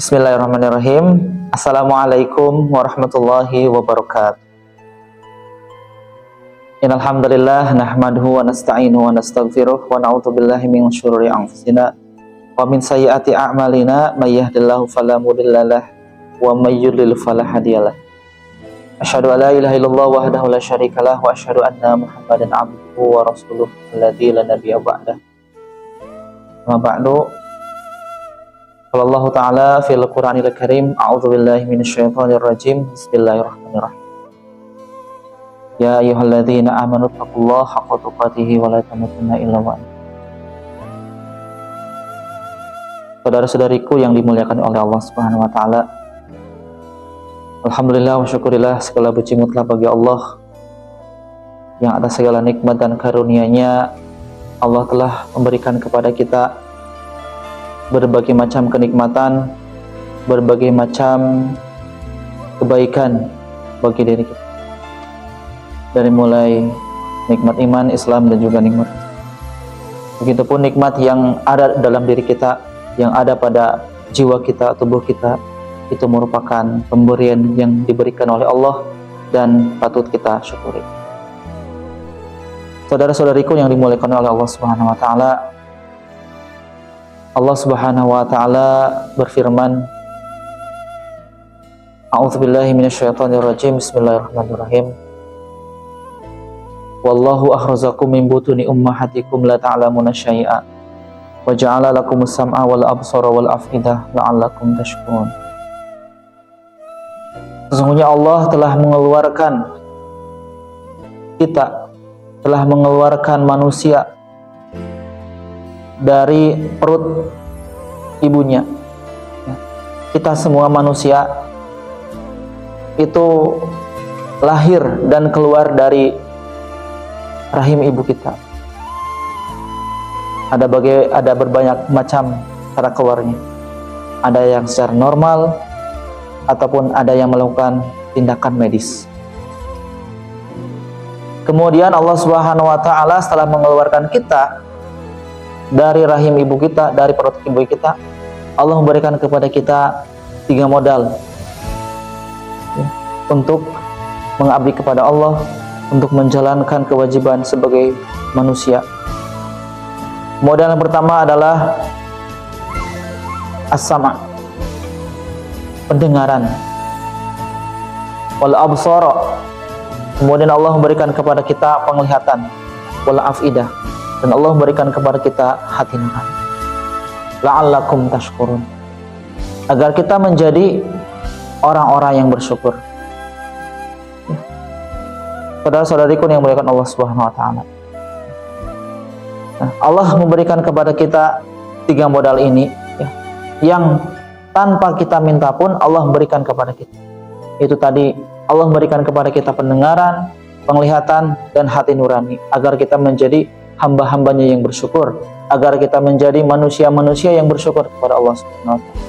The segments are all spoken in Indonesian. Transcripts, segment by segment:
Bismillahirrahmanirrahim. Assalamualaikum warahmatullahi wabarakatuh. Innal hamdalillah nahmaduhu wa nasta'inuhu wa nastaghfiruh wa na'udzu billahi min syururi anfusina wa min sayyiati a'malina may yahdihillahu fala mudhillalah wa may yudlil fala hadiyalah. Asyhadu an la ilaha illallah wahdahu la syarikalah wa asyhadu anna Muhammadan abduhu wa rasuluh alladzi la nabiyya ba'dah. Amma ba'du. Allah Ta'ala fil Qur'anil Karim, a'udzu billahi minasyaitonir rajim. Bismillahirrahmanirrahim. Ya ayyuhalladzina amanu taqullaha haqqa tuqatih wa la tamutunna illa wa antum. Saudara-saudariku yang dimuliakan oleh Allah Subhanahu wa taala. Alhamdulillah wa syukurillah, segala puji mutlak bagi Allah yang atas segala nikmat dan karunia-Nya Allah telah memberikan kepada kita berbagai macam kenikmatan, berbagai macam kebaikan bagi diri kita. Dari mulai nikmat iman, Islam, dan juga nikmat. Begitupun nikmat yang ada dalam diri kita, yang ada pada jiwa kita, tubuh kita, itu merupakan pemberian yang diberikan oleh Allah dan patut kita syukuri. Saudara-saudariku yang dimuliakan oleh Allah Subhanahu wa taala, Allah Subhanahu wa taala berfirman, A'udzubillahi minasyaitonir rajim. Bismillahirrahmanirrahim. Wallahu akhrajakum min butuni ummahatikum la ta'lamuna syai'a wa ja'ala lakumus sam'a wal absara wal af'idah la'allakum tashkurun. Sesungguhnya Allah telah mengeluarkan kita, telah mengeluarkan manusia dari perut ibunya. Kita semua manusia itu lahir dan keluar dari rahim ibu kita. Ada berbanyak macam cara keluarnya. Ada yang secara normal ataupun ada yang melakukan tindakan medis. Kemudian Allah Subhanahu wa taala setelah mengeluarkan kita dari rahim ibu kita, dari perut ibu kita, Allah memberikan kepada kita 3 modal untuk mengabdi kepada Allah, untuk menjalankan kewajiban sebagai manusia. Modal yang pertama adalah as-sama', pendengaran, wal absara, kemudian Allah memberikan kepada kita penglihatan, wal afidah, dan Allah memberikan kepada kita hati nurani. La'allakum tashkurun, agar kita menjadi orang-orang yang bersyukur. Saudara-saudariku yang dimuliakan Allah Subhanahu wa taala. Allah memberikan kepada kita 3 modal ini, yang tanpa kita minta pun Allah memberikan kepada kita. Itu tadi, Allah memberikan kepada kita pendengaran, penglihatan, dan hati nurani, agar kita menjadi hamba-hambanya yang bersyukur, agar kita menjadi manusia-manusia yang bersyukur kepada Allah Subhanahu wa taala.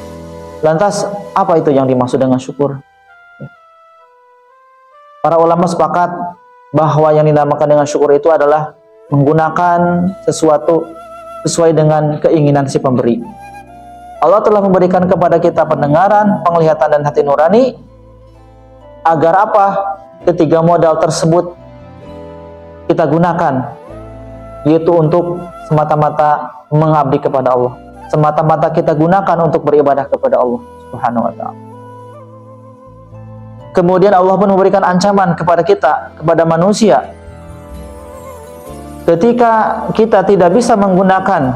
Lantas, apa itu yang dimaksud dengan syukur? Para ulama sepakat bahwa yang dinamakan dengan syukur itu adalah menggunakan sesuatu sesuai dengan keinginan si pemberi. Allah telah memberikan kepada kita pendengaran, penglihatan, dan hati nurani, agar apa? Ketiga modal tersebut kita gunakan, yaitu untuk semata-mata mengabdi kepada Allah, semata-mata kita gunakan untuk beribadah kepada Allah Subhanahu wa taala. Kemudian Allah pun memberikan ancaman kepada kita, kepada manusia. Ketika kita tidak bisa menggunakan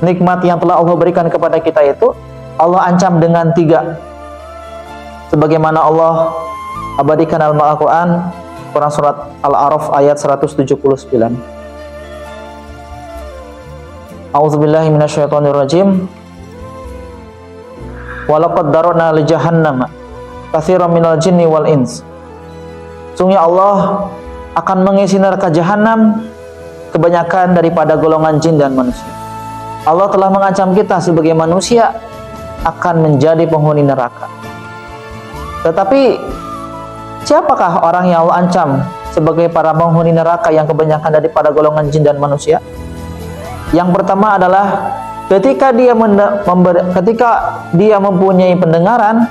nikmat yang telah Allah berikan kepada kita itu, Allah ancam dengan 3. Sebagaimana Allah abadikan dalam Al-Quran, Quran surat Al-A'raf ayat 179. A'udzubillahi minasyaitonir rajim. Walaqad darana li jahannam katsiran minal jinni wal ins. Sungguh Allah akan mengisi neraka jahanam kebanyakan daripada golongan jin dan manusia. Allah telah mengancam kita sebagai manusia akan menjadi penghuni neraka. Tetapi siapakah orang yang Allah ancam sebagai para penghuni neraka yang kebanyakan daripada golongan jin dan manusia? Yang pertama adalah Ketika dia mempunyai pendengaran,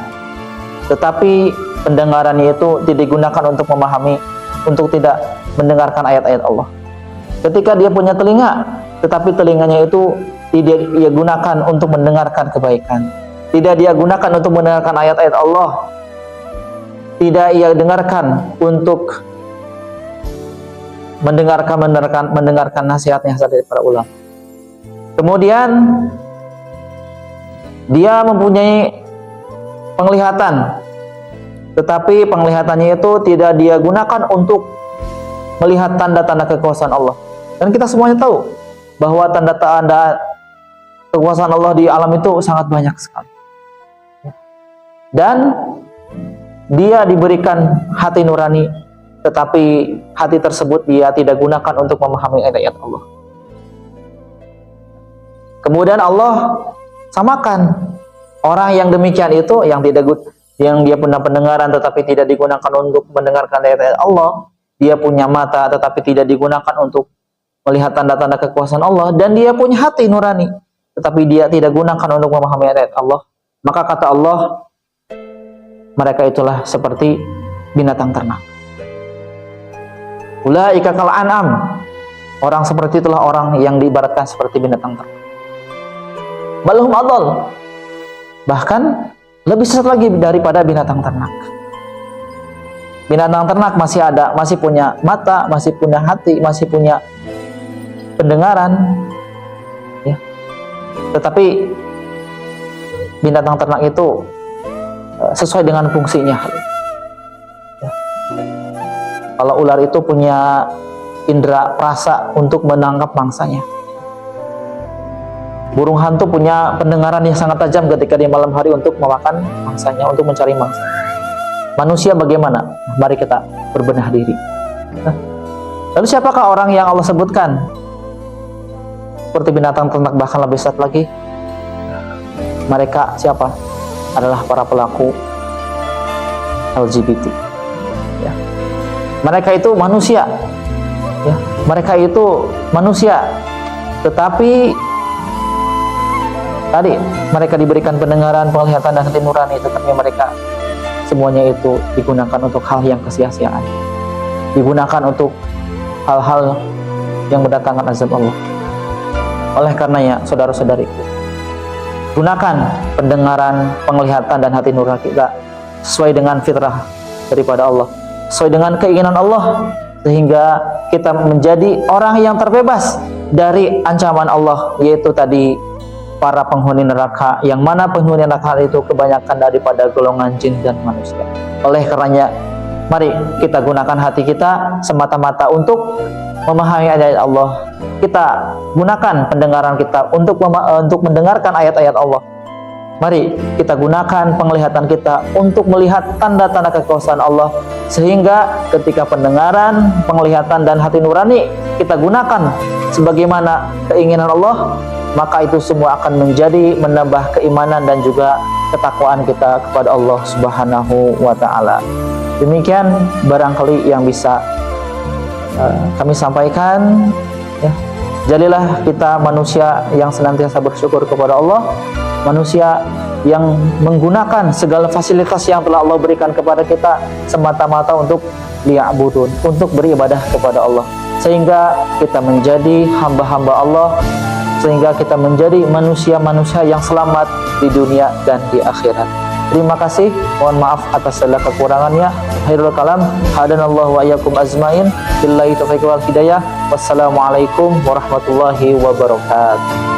tetapi pendengarannya itu tidak digunakan untuk memahami, untuk tidak mendengarkan ayat-ayat Allah. Ketika dia punya telinga, tetapi telinganya itu tidak dia gunakan untuk mendengarkan kebaikan, tidak dia gunakan untuk mendengarkan ayat-ayat Allah, tidak ia dengarkan untuk mendengarkan nasihat-nasihat dari para ulama. Kemudian dia mempunyai penglihatan, tetapi penglihatannya itu tidak dia gunakan untuk melihat tanda-tanda kekuasaan Allah. Dan kita semuanya tahu bahwa tanda-tanda kekuasaan Allah di alam itu sangat banyak sekali. Dan dia diberikan hati nurani, tetapi hati tersebut dia tidak gunakan untuk memahami ayat-ayat Allah. Kemudian Allah samakan orang yang demikian itu, yang dia punya pendengaran tetapi tidak digunakan untuk mendengarkan ayat-ayat Allah, dia punya mata tetapi tidak digunakan untuk melihat tanda-tanda kekuasaan Allah, dan dia punya hati nurani tetapi dia tidak gunakan untuk memahami ayat Allah. Maka kata Allah, mereka itulah seperti binatang ternak. Ulaika kal an'am. Orang seperti itulah orang yang diibaratkan seperti binatang ternak. Balhum adall. Bahkan lebih sesat lagi daripada binatang ternak. Binatang ternak masih punya mata, masih punya hati, masih punya pendengaran, ya. Tetapi binatang ternak itu sesuai dengan fungsinya. Ya. Kalau ular itu punya indera perasa untuk menangkap mangsanya. Burung hantu punya pendengaran yang sangat tajam ketika di malam hari untuk memakan mangsanya, untuk mencari mangsa. Manusia bagaimana? Mari kita berbenah diri. Lalu siapakah orang yang Allah sebutkan seperti binatang ternak, bahkan lebih sesat lagi? Mereka siapa? Adalah para pelaku LGBT. Ya. Mereka itu manusia. Ya. Mereka itu manusia, tetapi tadi mereka diberikan pendengaran, penglihatan, dan hati nurani, tetapi mereka semuanya itu digunakan untuk hal yang kesia-siaan, digunakan untuk hal-hal yang mendatangkan azab Allah. Oleh karenanya, saudara-saudariku, gunakan pendengaran, penglihatan, dan hati nurani kita sesuai dengan fitrah daripada Allah, sesuai dengan keinginan Allah, sehingga kita menjadi orang yang terbebas dari ancaman Allah, yaitu tadi para penghuni neraka, yang mana penghuni neraka itu kebanyakan daripada golongan jin dan manusia. Oleh karenanya, mari kita gunakan hati kita semata-mata untuk memahami ayat Allah. Kita gunakan pendengaran kita untuk mendengarkan ayat-ayat Allah. Mari kita gunakan penglihatan kita untuk melihat tanda-tanda kekuasaan Allah, sehingga ketika pendengaran, penglihatan, dan hati nurani kita gunakan sebagaimana keinginan Allah, maka itu semua akan menambah keimanan dan juga ketakwaan kita kepada Allah Subhanahu wa Ta'ala. Demikian barangkali yang bisa kami sampaikan, ya. Jadilah kita manusia yang senantiasa bersyukur kepada Allah, manusia yang menggunakan segala fasilitas yang telah Allah berikan kepada kita semata-mata untuk liya'budun, untuk beribadah kepada Allah, sehingga kita menjadi hamba-hamba Allah, sehingga kita menjadi manusia-manusia yang selamat di dunia dan di akhirat. Terima kasih, mohon maaf atas segala kekurangannya. Khairul kalam, hadanallahu wa iyyakum azmain. Billahi taufiq wal hidayah. Wassalamualaikum warahmatullahi wabarakatuh.